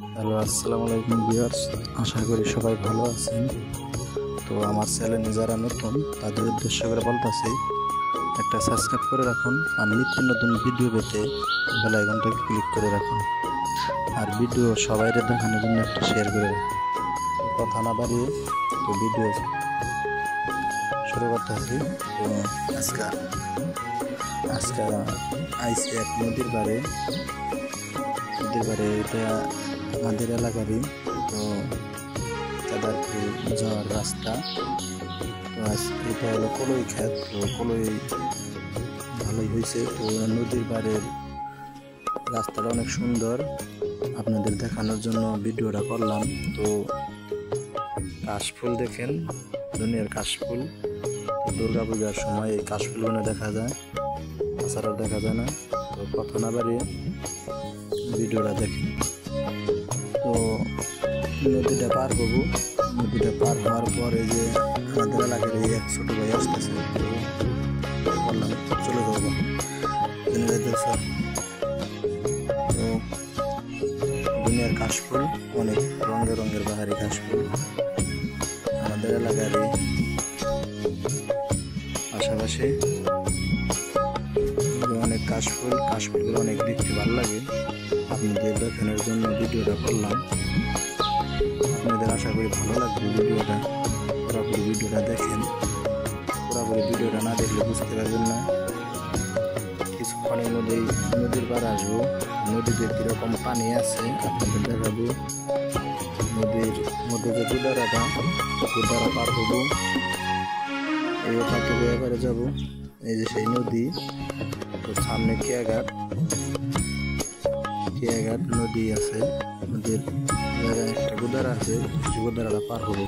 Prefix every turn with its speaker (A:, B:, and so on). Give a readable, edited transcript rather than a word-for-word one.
A: Hello, আসসালামু আলাইকুম viewers. আশা করি সবাই ভালো আছেন। তো আমার চ্যানেলে যারা নতুন তাদের উদ্দেশ্য করে বলতেছি, একটা সাবস্ক্রাইব করে রাখুন আর নিত্য নতুন ভিডিও পেতে বেল আইকনটাকে ক্লিক করে রাখুন। আর ভিডিও সবাইকে দেখানোর জন্য একটা শেয়ার করে রাখুন। কথা না বাড়িয়ে তো ভিডিও শুরু করতেছি। তো আজকে আজকে আইসি এক নদীর পাড়ে এটা আমাদের এলাকারই। তো কেদারপুর যাওয়ার রাস্তা। তো এটা হলো কলই ক্ষেত। তো কলই ভালোই হয়েছে। তো নদীর পাড়ের রাস্তাটা অনেক সুন্দর, আপনাদের দেখানোর জন্য ভিডিওটা করলাম। তো কাশফুল দেখেন, দুনিয়ার কাশফুল। দুর্গা পূজার সময় এই কাশফুলগুলো দেখা যায়, তাছাড়াও দেখা যায় না। তো কথা না বাড়িয়ে ভিডিওটা দেখেন। তো নদীটা পার হবো। নদীটা পার হওয়ার পরে যে আমাদের এলাকার এই এক ছোটো ভাই আসতেছে, তো বললাম চলে যাবো। তো দুনিয়ার কাশফুল, অনেক রঙের রঙের বাহারি কাশফুল আমাদের এলাকারই পাশাপাশি অনেক কাশফুলগুলো অনেক দেখতে ভালো লাগে। আপনাদের দেখানোর জন্য ভিডিওটা করলাম। আপনাদের আশা করি ভালো লাগবে ভিডিওটা। পুরোপুরি ভিডিওটা দেখেন। পুরোপুরি ভিডিওটা না দেখলে বুঝতে পারবেন না। কিছুক্ষণে নদীর পাড়ে আসবো। নদীতে কীরকম পানি আছে আপনাদের দেখাবো। নদীর মধ্যে যে গুদারা পার হবো। এই ওখান থেকে এবারে যাবো। এই যে সেই নদী। তো সামনে কেয়াঘাট নদী আছে। নদীর একটা গুদারা আছে, সেই গুদারাটা পার হবো।